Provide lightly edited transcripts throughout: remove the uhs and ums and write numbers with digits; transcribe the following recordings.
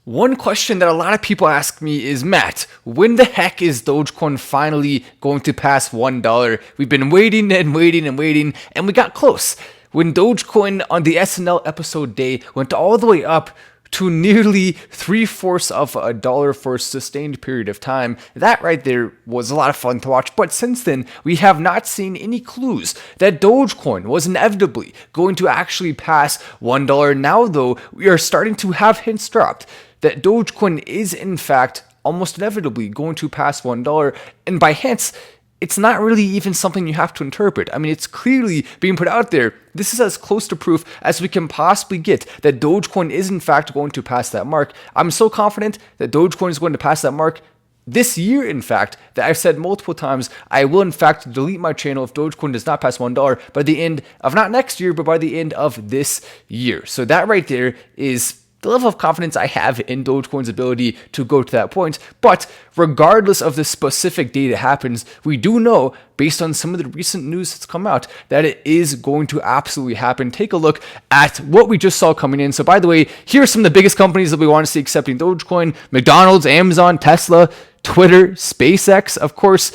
One question that a lot of people ask me is, Matt, when the heck is Dogecoin finally going to pass $1? We've been waiting and waiting and waiting, and we got close. When Dogecoin on the SNL episode day went all the way up to nearly 3/4 of a dollar for a sustained period of time. That right there was a lot of fun to watch. But since then, we have not seen any clues that Dogecoin was inevitably going to actually pass $1. Now, though, we are starting to have hints dropped that Dogecoin is in fact almost inevitably going to pass $1. And by hints, it's not really even something you have to interpret. I mean, it's clearly being put out there. This is as close to proof as we can possibly get that Dogecoin is in fact going to pass that mark. I'm so confident that Dogecoin is going to pass that mark this year, in fact, that I've said multiple times, I will in fact delete my channel if Dogecoin does not pass $1 by the end of not next year, but by the end of this year. So that right there is the level of confidence I have in Dogecoin's ability to go to that point. But regardless of the specific date it happens, we do know, based on some of the recent news that's come out, that it is going to absolutely happen. Take a look at what we just saw coming in. So by the way, here are some of the biggest companies that we want to see accepting Dogecoin: McDonald's, Amazon, Tesla, Twitter, SpaceX. Of course,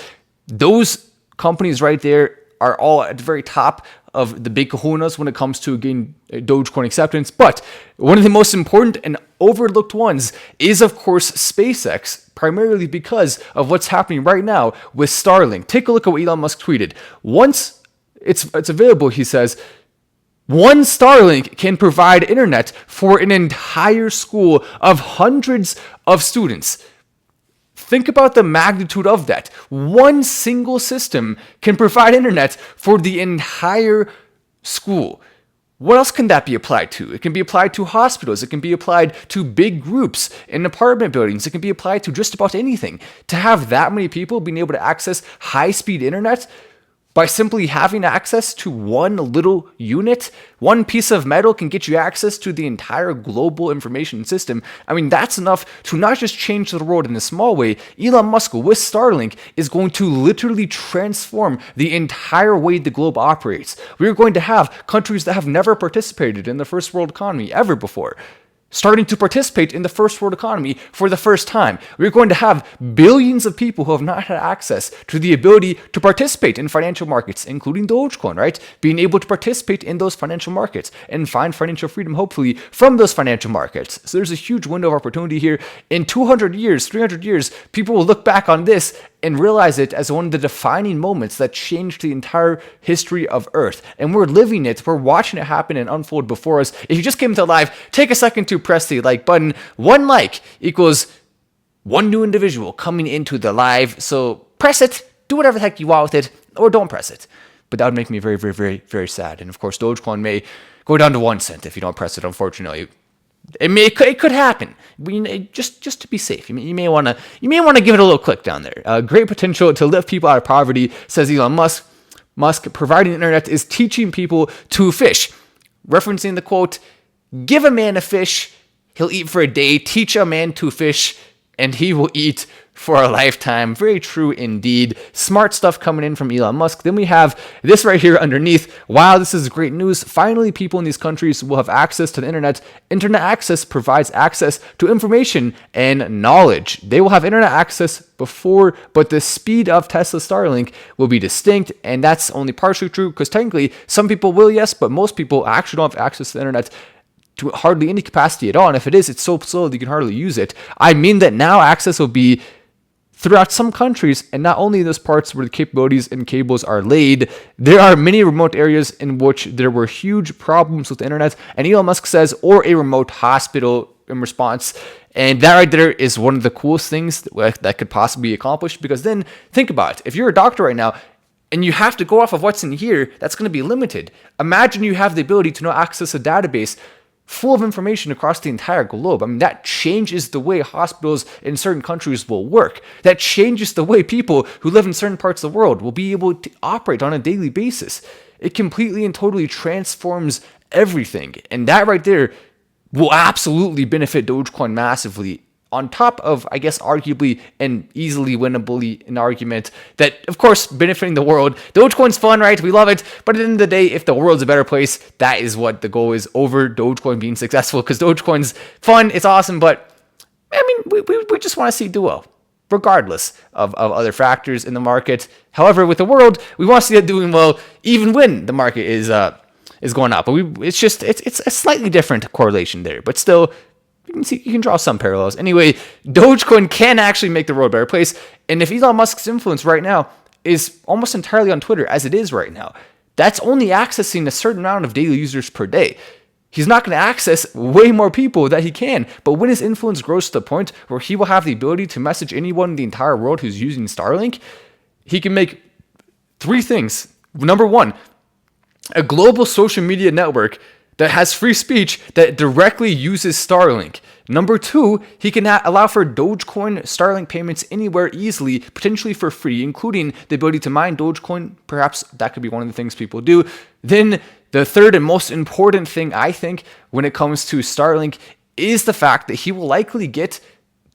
those companies right there are all at the very top of the big kahunas when it comes to getting Dogecoin acceptance. But one of the most important and overlooked ones is, of course, SpaceX, primarily because of what's happening right now with Starlink. Take a look at what Elon Musk tweeted. Once it's available, he says, one Starlink can provide internet for an entire school of hundreds of students. Think about the magnitude of that. One single system can provide internet for the entire school. What else can that be applied to? It can be applied to hospitals. It can be applied to big groups in apartment buildings. It can be applied to just about anything. To have that many people being able to access high-speed internet by simply having access to one little unit, one piece of metal can get you access to the entire global information system. I mean, that's enough to not just change the world in a small way. Elon Musk with Starlink is going to literally transform the entire way the globe operates. We're going to have countries that have never participated in the first world economy ever before starting to participate in the first world economy for the first time. We're going to have billions of people who have not had access to the ability to participate in financial markets, including Dogecoin, right? Being able to participate in those financial markets and find financial freedom, hopefully, from those financial markets. So there's a huge window of opportunity here. In 200 years, 300 years, people will look back on this and realize it as one of the defining moments that changed the entire history of Earth. And we're living it. We're watching it happen and unfold before us. If you just came to live, take a second to press the like button. One like equals one new individual coming into the live. So press it, do whatever the heck you want with it, or don't press it. But that would make me very, very, very, very sad. And of course, Dogecoin may go down to 1 cent if you don't press it, unfortunately. It could happen. Just to be safe, you may want to give it a little click down there. Great potential to lift people out of poverty, says Elon Musk. Musk, providing the internet is teaching people to fish. Referencing the quote, "Give a man a fish, he'll eat for a day. Teach a man to fish, and he will eat for a lifetime." Very true indeed. Smart stuff coming in from Elon Musk. Then we have this right here underneath. Wow, this is great news. Finally, people in these countries will have access to the internet. Internet access provides access to information and knowledge. They will have internet access before, but the speed of Tesla Starlink will be distinct, and that's only partially true because technically some people will, yes, but most people actually don't have access to the internet to hardly any capacity at all. And if it is, it's so slow that you can hardly use it. I mean that now access will be throughout some countries, and not only in those parts where the capabilities and cables are laid, there are many remote areas in which there were huge problems with the internet, and Elon Musk says, or a remote hospital in response. And that right there is one of the coolest things that could possibly be accomplished, because then think about it. If you're a doctor right now, and you have to go off of what's in here, that's going to be limited. Imagine you have the ability to now access a database full of information across the entire globe. I mean, that changes the way hospitals in certain countries will work. That changes the way people who live in certain parts of the world will be able to operate on a daily basis. It completely and totally transforms everything. And that right there will absolutely benefit Dogecoin massively. On top of, I guess, arguably and easily winnably an argument that, of course, benefiting the world. Dogecoin's fun, right? We love it. But at the end of the day, if the world's a better place, that is what the goal is over Dogecoin being successful. Because Dogecoin's fun, it's awesome, but I mean, we just want to see it do well, regardless of other factors in the market. However, with the world, we want to see it doing well even when the market is going up. But it's a slightly different correlation there. But still, you can draw some parallels. Anyway, Dogecoin can actually make the world a better place. And if Elon Musk's influence right now is almost entirely on Twitter, as it is right now, that's only accessing a certain amount of daily users per day. He's not going to access way more people that he can. But when his influence grows to the point where he will have the ability to message anyone in the entire world who's using Starlink, he can make 3 things. Number 1, a global social media network that has free speech that directly uses Starlink. Number 2, he can allow for Dogecoin Starlink payments anywhere easily, potentially for free, including the ability to mine Dogecoin. Perhaps that could be one of the things people do. Then the third and most important thing, I think, when it comes to Starlink is the fact that he will likely get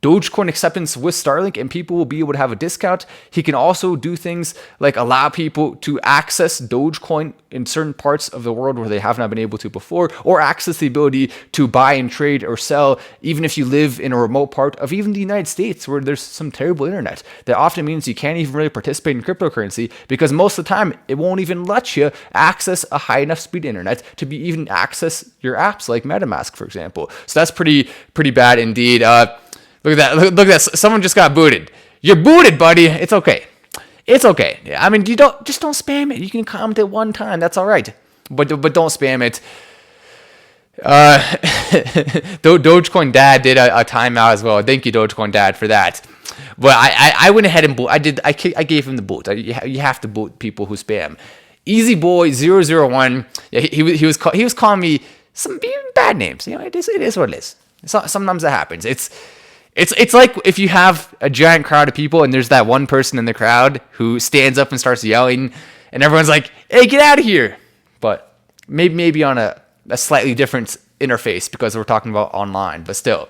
Dogecoin acceptance with Starlink and people will be able to have a discount. He can also do things like allow people to access Dogecoin in certain parts of the world where they have not been able to before, or access the ability to buy and trade or sell, even if you live in a remote part of even the United States where there's some terrible internet. That often means you can't even really participate in cryptocurrency because most of the time it won't even let you access a high enough speed internet to be even access your apps like MetaMask, for example. So that's pretty bad indeed. Look at that. Look at that. Someone just got booted. You're booted, buddy. It's okay. It's okay. I mean, don't spam it. You can comment it one time. That's all right. But don't spam it. Dogecoin Dad did a timeout as well. Thank you, Dogecoin Dad, for that. But I went ahead and boot. I gave him the boot. You have to boot people who spam. Easy Boy 001. Yeah, he was calling me some bad names. You know, it is what it is. Sometimes that happens. It's like if you have a giant crowd of people and there's that one person in the crowd who stands up and starts yelling and everyone's like, hey, get out of here. But maybe on a slightly different interface because we're talking about online, but still.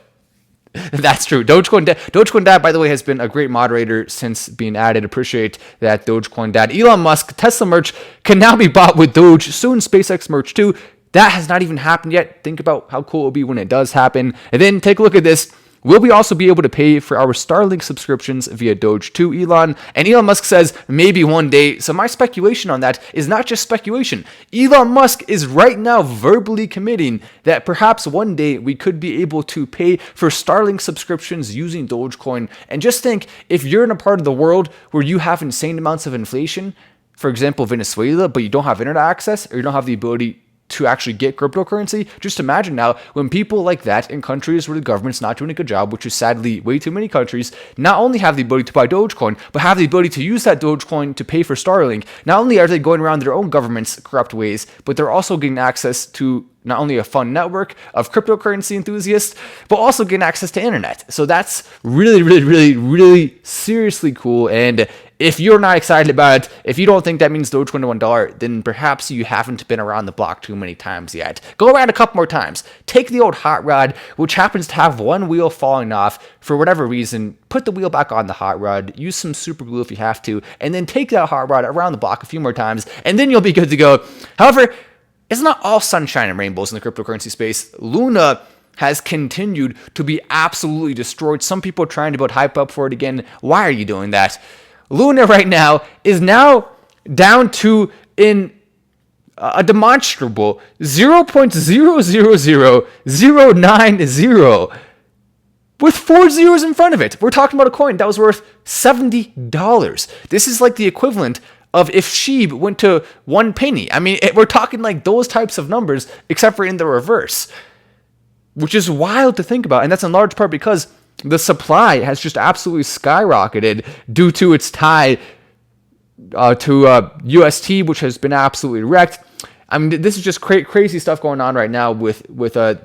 That's true. Dogecoin Dad, by the way, has been a great moderator since being added. Appreciate that, Dogecoin Dad. Elon Musk, Tesla merch can now be bought with Doge. Soon, SpaceX merch too. That has not even happened yet. Think about how cool it will be when it does happen. And then take a look at this. Will we also be able to pay for our Starlink subscriptions via Doge too, Elon? And Elon Musk says maybe one day. So my speculation on that is not just speculation. Elon Musk is right now verbally committing that perhaps one day we could be able to pay for Starlink subscriptions using Dogecoin. And just think, if you're in a part of the world where you have insane amounts of inflation, for example, Venezuela, but you don't have internet access or you don't have the ability to actually get cryptocurrency, just imagine now when people like that in countries where the government's not doing a good job, which is sadly way too many countries, not only have the ability to buy Dogecoin, but have the ability to use that Dogecoin to pay for Starlink. Not only are they going around their own government's corrupt ways, but they're also getting access to not only a fun network of cryptocurrency enthusiasts, but also getting access to internet. So that's really seriously cool. And if you're not excited about it, if you don't think that means Dogecoin to $1, then perhaps you haven't been around the block too many times yet. Go around a couple more times. Take the old hot rod, which happens to have one wheel falling off for whatever reason. Put the wheel back on the hot rod. Use some super glue if you have to, and then take that hot rod around the block a few more times, and then you'll be good to go. However, it's not all sunshine and rainbows in the cryptocurrency space. Luna has continued to be absolutely destroyed. Some people are trying to build hype up for it again. Why are you doing that? Luna right now is now down to a demonstrable 0.000090 with 4 zeros in front of it. We're talking about a coin that was worth $70. This is like the equivalent of if SHIB went to 1 penny. I mean, we're talking like those types of numbers, except for in the reverse, which is wild to think about. And that's in large part because the supply has just absolutely skyrocketed due to its tie to UST, which has been absolutely wrecked. I mean, this is just crazy stuff going on right now with the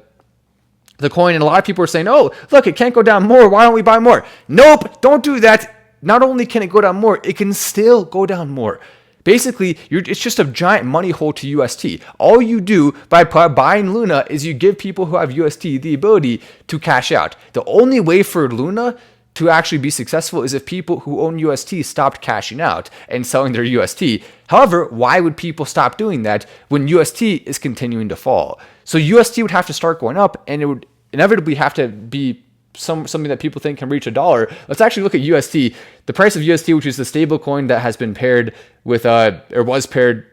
coin. And a lot of people are saying, oh, look, it can't go down more. Why don't we buy more? Nope, don't do that. Not only can it go down more, it can still go down more. Basically, it's just a giant money hole to UST. All you do by buying Luna is you give people who have UST the ability to cash out. The only way for Luna to actually be successful is if people who own UST stopped cashing out and selling their UST. However, why would people stop doing that when UST is continuing to fall? So UST would have to start going up, and it would inevitably have to be something that people think can reach $1. Let's actually look at UST. The price of UST, which is the stable coin that has been paired with, or was paired,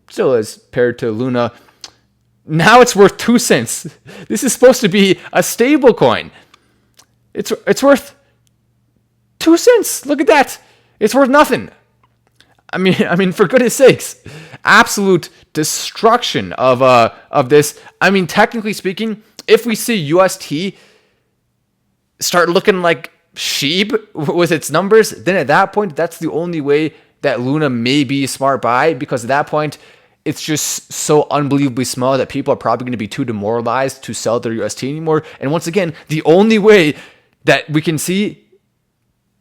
still is paired to Luna. Now it's worth 2 cents. This is supposed to be a stable coin. It's worth 2 cents. Look at that. It's worth nothing. I mean, for goodness sakes, absolute destruction of this. I mean, technically speaking, if we see UST start looking like SHIB with its numbers, then at that point, that's the only way that Luna may be a smart buy, because at that point, it's just so unbelievably small that people are probably going to be too demoralized to sell their UST anymore. And once again, the only way that we can see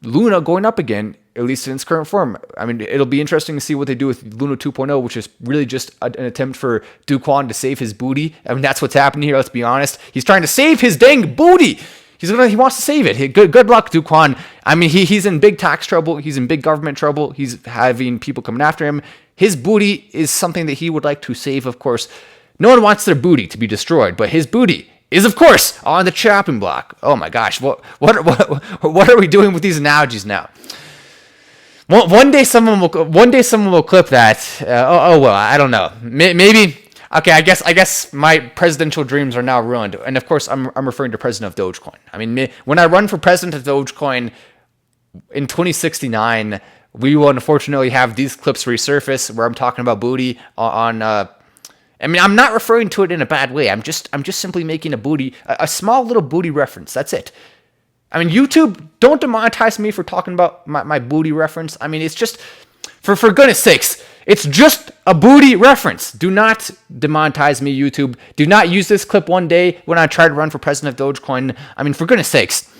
Luna going up again, at least in its current form. I mean, it'll be interesting to see what they do with Luna 2.0, which is really just an attempt for Dogecoin to save his booty. I mean, that's what's happening here. Let's be honest. He's trying to save his dang booty. He wants to save it. Good luck, Dogecoin. I mean, he's in big tax trouble. He's in big government trouble. He's having people coming after him. His booty is something that he would like to save, of course. No one wants their booty to be destroyed, but his booty is, of course, on the chopping block. Oh my gosh, what are we doing with these analogies now? One day someone will clip that. Well, I don't know. Maybe. Okay, I guess my presidential dreams are now ruined. And of course, I'm referring to president of Dogecoin. I mean, when I run for president of Dogecoin in 2069, we will unfortunately have these clips resurface where I'm talking about booty on. I mean, I'm not referring to it in a bad way. I'm just simply making a small little booty reference. That's it. I mean, YouTube, don't demonetize me for talking about my booty reference. I mean, it's just, for goodness sakes, it's just a booty reference. Do not demonetize me, YouTube. Do not use this clip one day when I try to run for president of Dogecoin. I mean, for goodness sakes,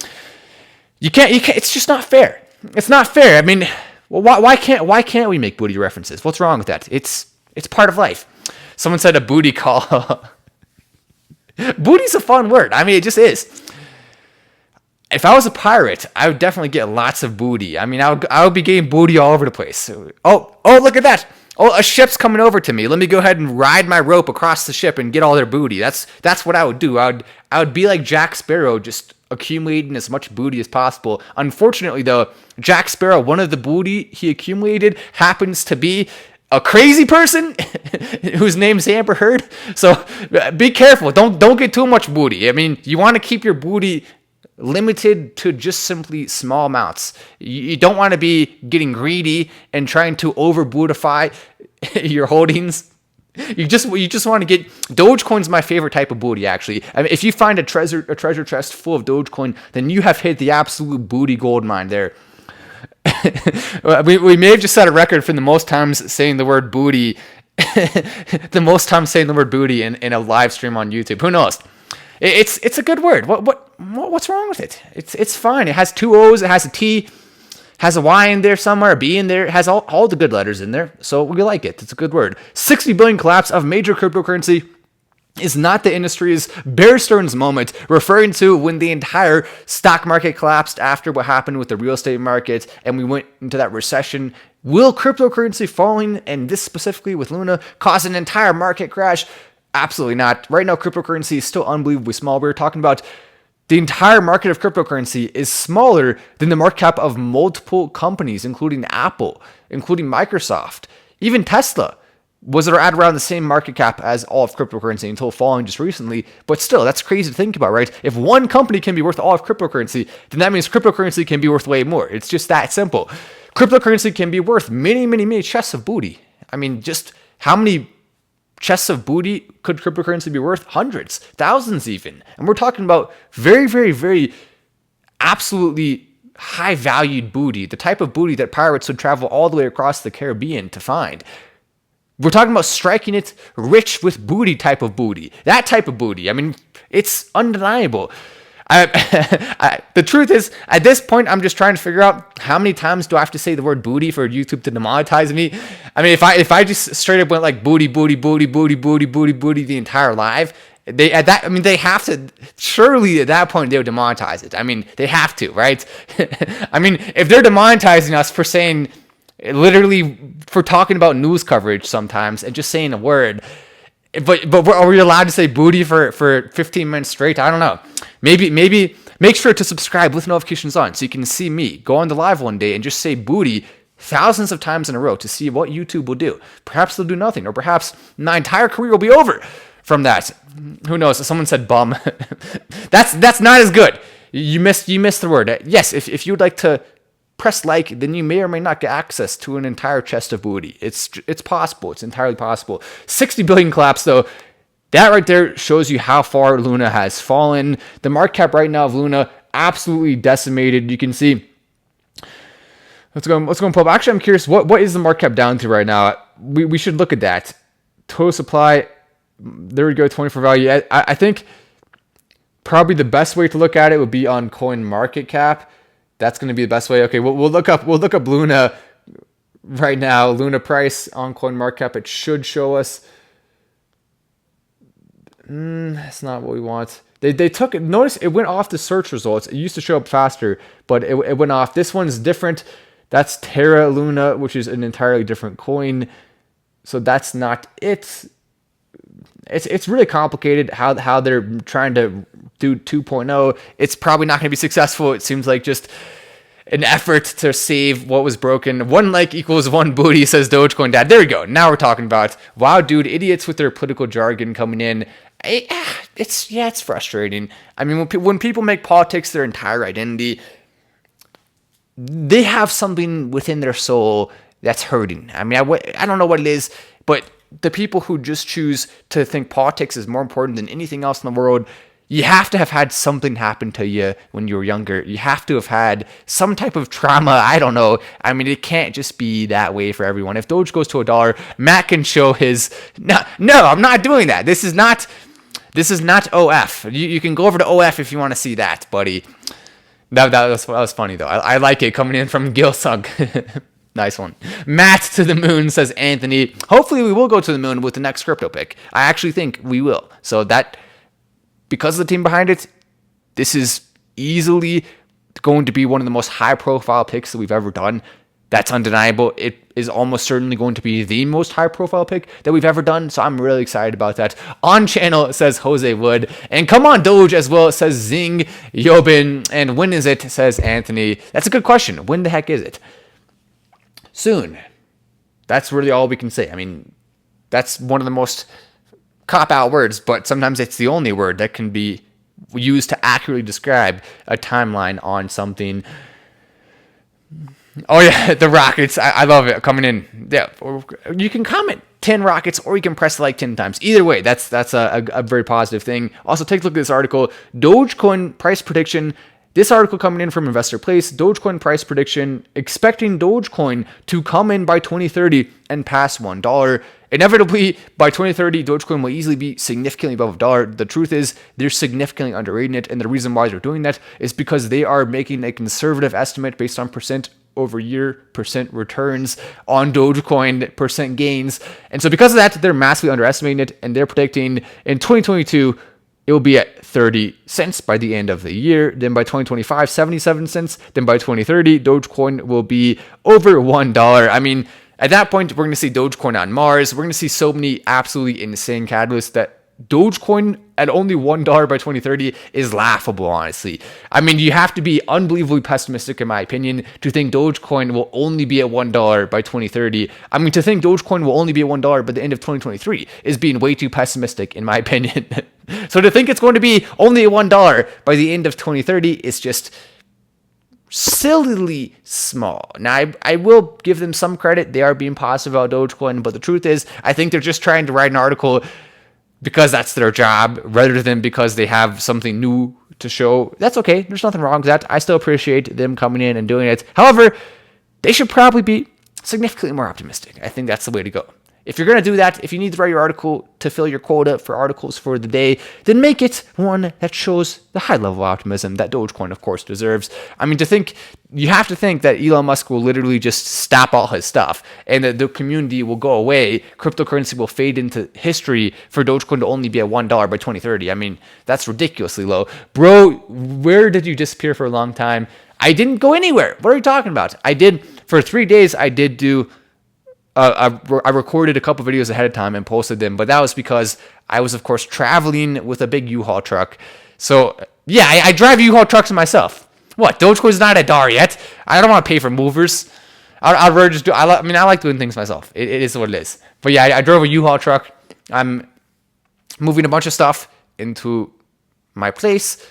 you can't. It's just not fair. It's not fair. I mean, why can't we make booty references? What's wrong with that? It's part of life. Someone said a booty call. Booty's a fun word. I mean, it just is. If I was a pirate, I would definitely get lots of booty. I mean, I would be getting booty all over the place. Oh, look at that. Oh, a ship's coming over to me. Let me go ahead and ride my rope across the ship and get all their booty. That's what I would do. I would be like Jack Sparrow, just accumulating as much booty as possible. Unfortunately, though, Jack Sparrow, one of the booty he accumulated happens to be a crazy person whose name's Amber Heard. So be careful. Don't get too much booty. I mean, you want to keep your booty limited to just simply small amounts. You don't want to be getting greedy and trying to over bootify your holdings. You just want to get. Dogecoin's my favorite type of booty, actually. I mean, if you find a treasure chest full of Dogecoin, then you have hit the absolute booty gold mine there. we may have just set a record for the most times saying the word booty, the most times saying the word booty in a live stream on YouTube. Who knows? It's a good word. What's wrong with it? It's fine. It has 2 O's. It has a T. Has a Y in there somewhere. A B in there. It has all the good letters in there. So we like it. It's a good word. 60 billion collapse of major cryptocurrency is not the industry's Bear Stearns moment, referring to when the entire stock market collapsed after what happened with the real estate market and we went into that recession. Will cryptocurrency falling, and this specifically with Luna, cause an entire market crash? Absolutely not. Right now, cryptocurrency is still unbelievably small. We're talking about the entire market of cryptocurrency is smaller than the market cap of multiple companies, including Apple, including Microsoft, even Tesla was at around the same market cap as all of cryptocurrency until falling just recently. But still, that's crazy to think about, right? If one company can be worth all of cryptocurrency, then that means cryptocurrency can be worth way more. It's just that simple. Cryptocurrency can be worth many, many, many chests of booty. I mean, just how many chests of booty could cryptocurrency be worth? Hundreds, thousands even. And we're talking about very, very, very absolutely high valued booty, the type of booty that pirates would travel all the way across the Caribbean to find. We're talking about striking it rich with booty type of booty. That type of booty. I mean, it's undeniable. The truth is, at this point, I'm just trying to figure out how many times do I have to say the word booty for YouTube to demonetize me. I mean, if I just straight up went like booty, booty, booty, booty, booty, booty, booty the entire live, they have to. Surely at that point they would demonetize it. I mean, they have to, right? I mean, if they're demonetizing us for saying, literally for talking about news coverage sometimes and just saying a word. But are we allowed to say booty for 15 minutes straight? I don't know. Maybe Make sure to subscribe with notifications on so you can see me go on the live one day and just say booty thousands of times in a row to see what YouTube will do. Perhaps they'll do nothing, or perhaps my entire career will be over from that. Who knows? Someone said bum. That's not as good. You missed the word. Yes, if you would like to press like, then you may or may not get access to an entire chest of booty. It's possible. It's entirely possible. 60 billion claps though. That right there shows you how far Luna has fallen. The market cap right now of Luna absolutely decimated. You can see. Let's go and pull up. Actually, I'm curious. What is the market cap down to right now? We should look at that. Total supply. There we go. 24 value. I think probably the best way to look at it would be on coin market cap. That's going to be the best way. Okay, we'll look up Luna right now. Luna price on coin market cap. It should show us. That's not what we want. They took it. Notice it went off the search results. It used to show up faster, but it went off. This one's different. That's Terra Luna, which is an entirely different coin. So that's not it. It's really complicated how they're trying to do 2.0. It's probably not going to be successful. It seems like just an effort to save what was broken. 1 like equals 1 booty, says Dogecoin Dad. There we go. Now we're talking about, wow, dude, idiots with their political jargon coming in. It's frustrating. I mean, when people make politics their entire identity, they have something within their soul that's hurting. I mean, I don't know what it is, but the people who just choose to think politics is more important than anything else in the world, you have to have had something happen to you when you were younger. You have to have had some type of trauma. I don't know. I mean, it can't just be that way for everyone. If Doge goes to $1, Matt can show his... No, I'm not doing that. This is not OF. You can go over to OF if you want to see that, buddy. That was funny, though. I like it coming in from Gilsung. Nice one. Matt to the moon, says Anthony. Hopefully we will go to the moon with the next crypto pick. I actually think we will. So that, because of the team behind it, this is easily going to be one of the most high-profile picks that we've ever done. That's undeniable. It is almost certainly going to be the most high-profile pick that we've ever done, so I'm really excited about that. On channel, says Jose Wood. And come on, Doge as well, says Zing Yobin. And when is it, says Anthony. That's a good question. When the heck is it? Soon. That's really all we can say. I mean, that's one of the most cop-out words, but sometimes it's the only word that can be used to accurately describe a timeline on something. Oh yeah, the rockets. I love it coming in. Yeah, you can comment 10 rockets or you can press like 10 times. Either way, that's a very positive thing. Also, take a look at this article. Dogecoin price prediction. This article coming in from Investor Place, Dogecoin price prediction, expecting Dogecoin to come in by 2030 and pass $1. Inevitably, by 2030, Dogecoin will easily be significantly above $1. The truth is, they're significantly underrating it, and the reason why they're doing that is because they are making a conservative estimate based on percent over year percent returns on Dogecoin, percent gains. And so because of that, they're massively underestimating it, and they're predicting in 2022, it will be at 30 cents by the end of the year. Then by 2025, 77 cents. Then by 2030, Dogecoin will be over $1. I mean, at that point, we're going to see Dogecoin on Mars. We're going to see so many absolutely insane catalysts that Dogecoin at only $1 by 2030 is laughable, honestly. I mean, you have to be unbelievably pessimistic, in my opinion, to think Dogecoin will only be at $1 by 2030. I mean, to think Dogecoin will only be at $1 by the end of 2023 is being way too pessimistic, in my opinion. So to think it's going to be only at $1 by the end of 2030 is just sillily small. Now, I will give them some credit. They are being positive about Dogecoin, but the truth is, I think they're just trying to write an article because that's their job, rather than because they have something new to show. That's okay. There's nothing wrong with that. I still appreciate them coming in and doing it. However, they should probably be significantly more optimistic. I think that's the way to go. If you're going to do that, if you need to write your article to fill your quota for articles for the day, then make it one that shows the high level of optimism that Dogecoin, of course, deserves. I mean, you have to think that Elon Musk will literally just stop all his stuff and that the community will go away. Cryptocurrency will fade into history for Dogecoin to only be at $1 by 2030. I mean, that's ridiculously low. Bro, where did you disappear for a long time? I didn't go anywhere. What are you talking about? For 3 days, I did do... I recorded a couple videos ahead of time and posted them, but that was because I was, of course, traveling with a big U-Haul truck. So yeah, I drive U-Haul trucks myself. What? Dogecoin's not a DAR yet. I don't want to pay for movers. I'd rather just do. I like doing things myself. It is what it is. But yeah, I drove a U-Haul truck. I'm moving a bunch of stuff into my place.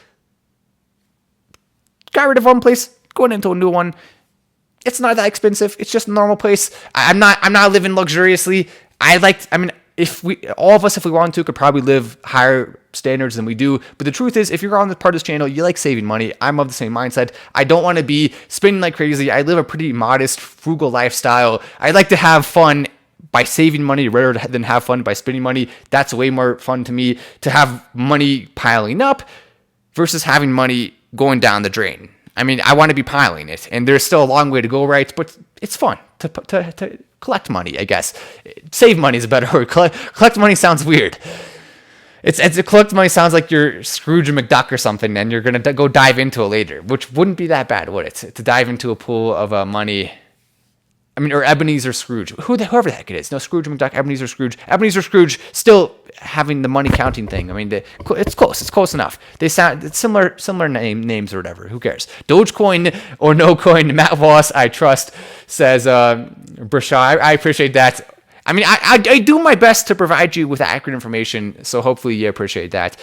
Got rid of one place, going into a new one. It's not that expensive. It's just a normal place. I'm not living luxuriously. If all of us, if we want to, could probably live higher standards than we do. But the truth is, if you're on this part of this channel, you like saving money. I'm of the same mindset. I don't want to be spending like crazy. I live a pretty modest, frugal lifestyle. I like to have fun by saving money rather than have fun by spending money. That's way more fun to me, to have money piling up versus having money going down the drain. I mean, I want to be piling it, and there's still a long way to go, right? But it's fun to collect money, I guess. Save money is a better word. Collect money sounds weird. It's collect money sounds like you're Scrooge McDuck or something, and you're gonna go dive into it later, which wouldn't be that bad, would it? To dive into a pool of money. I mean, or Ebenezer Scrooge, whoever the heck it is. No, Scrooge McDuck, Ebenezer Scrooge. Ebenezer Scrooge still having the money counting thing. I mean, it's close. It's close enough. They sound similar names or whatever. Who cares? Dogecoin or no coin. Matt Wallace, I trust, says Brashaw. I appreciate that. I mean, I do my best to provide you with accurate information, so hopefully you appreciate that.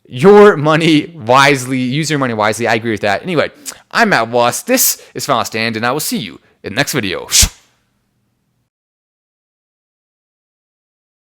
Your money wisely. Use your money wisely. I agree with that. Anyway, I'm Matt Wallace. This is Final Stand, and I will see you in the next video.